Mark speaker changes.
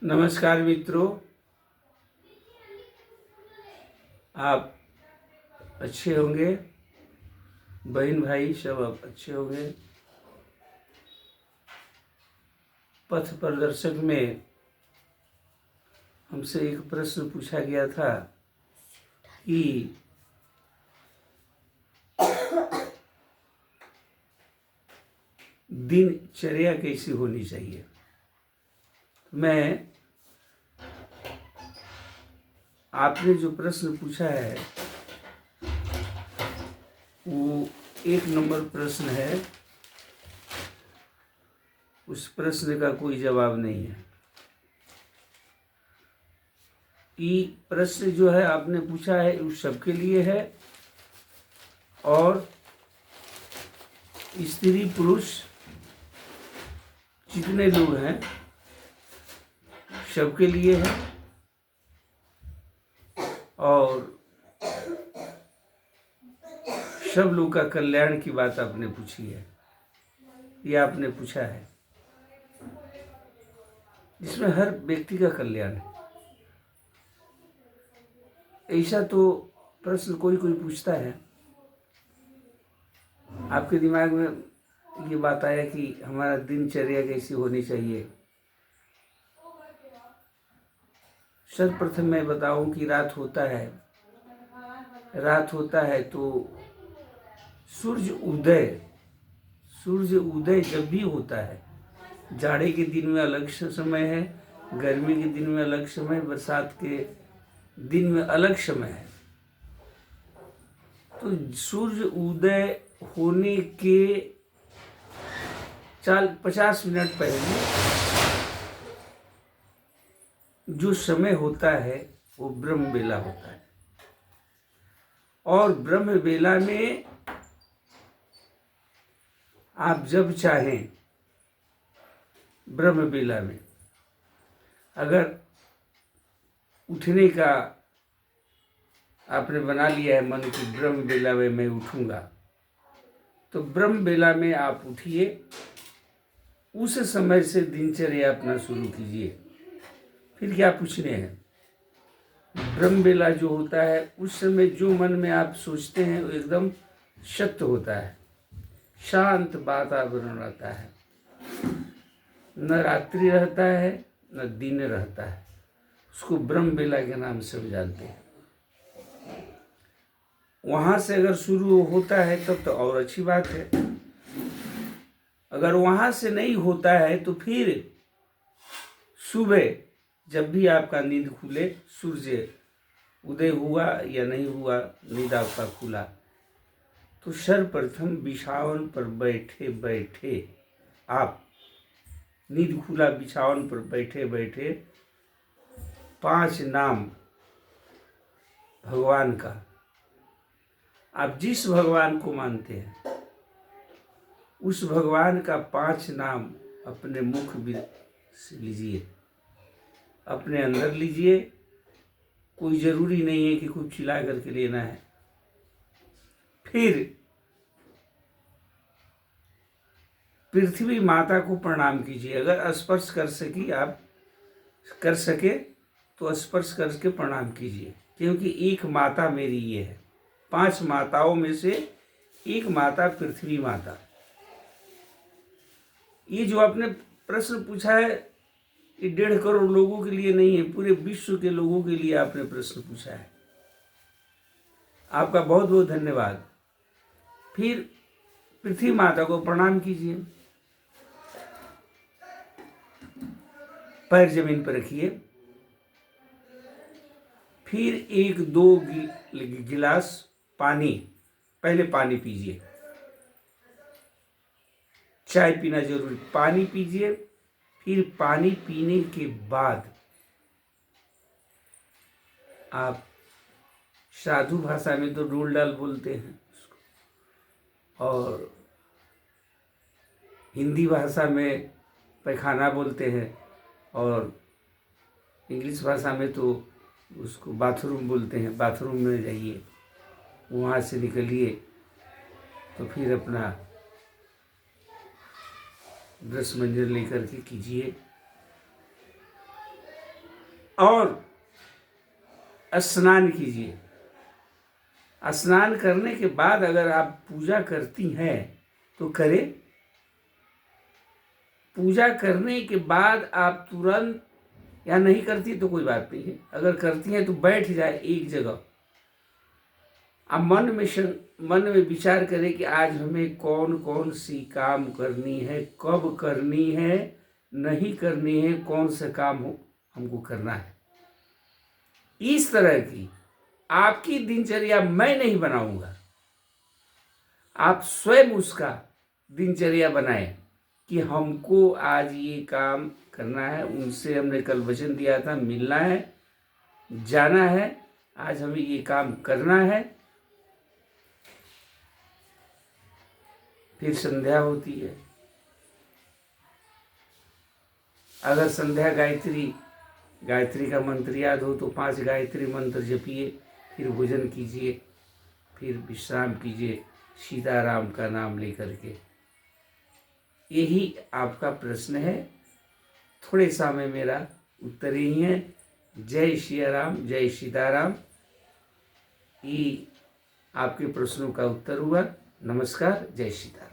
Speaker 1: नमस्कार मित्रों, आप अच्छे होंगे। बहन भाई सब आप अच्छे होंगे। पथ प्रदर्शक में हमसे एक प्रश्न पूछा गया था कि दिनचर्या कैसी होनी चाहिए। मैं आपने जो प्रश्न पूछा है वो 1 नंबर प्रश्न है। उस प्रश्न का कोई जवाब नहीं है। कि प्रश्न जो है आपने पूछा है उस सबके लिए है और स्त्री पुरुष जितने लोग हैं सबके लिए है और सब लोग का कल्याण की बात आपने पूछी है। ये आपने पूछा है जिसमें हर व्यक्ति का कल्याण है। ऐसा तो प्रश्न कोई कोई पूछता है। आपके दिमाग में ये बात आया कि हमारा दिनचर्या कैसी होनी चाहिए। सर्वप्रथम मैं बताऊं कि रात होता है तो सूर्य उदय जब भी होता है, जाड़े के दिन में अलग समय है, गर्मी के दिन में अलग समय, बरसात के दिन में अलग समय है। तो सूर्य उदय होने के 50 मिनट पहले जो समय होता है वो ब्रह्म बेला होता है। और ब्रह्म बेला में आप जब चाहें, ब्रह्म बेला में अगर उठने का आपने बना लिया है मन की ब्रह्म बेला में मैं उठूंगा, तो ब्रह्म बेला में आप उठिए। उस समय से दिनचर्या अपना शुरू कीजिए। फिर क्या पूछने हैं। ब्रह्म बेला जो होता है उस समय जो मन में आप सोचते हैं वो एकदम सत्य होता है, शांत वातावरण रहता है, न रात्रि रहता है न दिन रहता है। उसको ब्रह्म बेला के नाम से हम जानते हैं। वहां से अगर शुरू होता है तब तो और अच्छी बात है। अगर वहां से नहीं होता है तो फिर सुबह जब भी आपका नींद खुले, सूर्य उदय हुआ या नहीं हुआ, नींद आपका खुला, तो सर्वप्रथम बिछावन पर बैठे बैठे आप, नींद खुला बिछावन पर बैठे बैठे 5 नाम भगवान का, आप जिस भगवान को मानते हैं उस भगवान का 5 नाम अपने मुख से लीजिए, अपने अंदर लीजिए। कोई जरूरी नहीं है कि कुछ चिल्ला करके लेना है। फिर पृथ्वी माता को प्रणाम कीजिए। अगर स्पर्श कर सके तो स्पर्श करके प्रणाम कीजिए, क्योंकि एक माता मेरी ये है। 5 माताओं में से एक माता पृथ्वी माता। ये जो आपने प्रश्न पूछा है ये 1.5 करोड़ लोगों के लिए नहीं है, पूरे विश्व के लोगों के लिए आपने प्रश्न पूछा है। आपका बहुत बहुत धन्यवाद। फिर पृथ्वी माता को प्रणाम कीजिए, पैर जमीन पर रखिए। फिर 1-2 गिलास पानी, पहले पानी पीजिए। चाय पीना जरूरी, पानी पीजिए। फिर पानी पीने के बाद आप, साधु भाषा में तो डोल डाल बोलते हैं और हिंदी भाषा में पैखाना बोलते हैं और इंग्लिश भाषा में तो उसको बाथरूम बोलते हैं। बाथरूम में जाइए, वहाँ से निकलिए तो फिर अपना ब्रश मंजन लेकर के कीजिए। और स्नान कीजिए। स्नान करने के बाद अगर आप पूजा करती हैं तो करें। पूजा करने के बाद आप तुरंत, या नहीं करती तो कोई बात नहीं है, अगर करती हैं तो बैठ जाए एक जगह। आप मन में विचार करें कि आज हमें कौन कौन सी काम करनी है, कब करनी है, नहीं करनी है, कौन सा काम हो हमको करना है। इस तरह की आपकी दिनचर्या मैं नहीं बनाऊंगा, आप स्वयं उसका दिनचर्या बनाएं कि हमको आज ये काम करना है। उनसे हमने कल वचन दिया था, मिलना है, जाना है, आज हमें ये काम करना है। फिर संध्या होती है। अगर संध्या गायत्री का मंत्र याद हो तो 5 गायत्री मंत्र जपिए, फिर भोजन कीजिए, फिर विश्राम कीजिए सीताराम का नाम लेकर के। यही आपका प्रश्न है। थोड़े समय मेरा उत्तर यही है। जय श्री राम, जय सीताराम। ये आपके प्रश्नों का उत्तर हुआ। नमस्कार, जय सीताराम।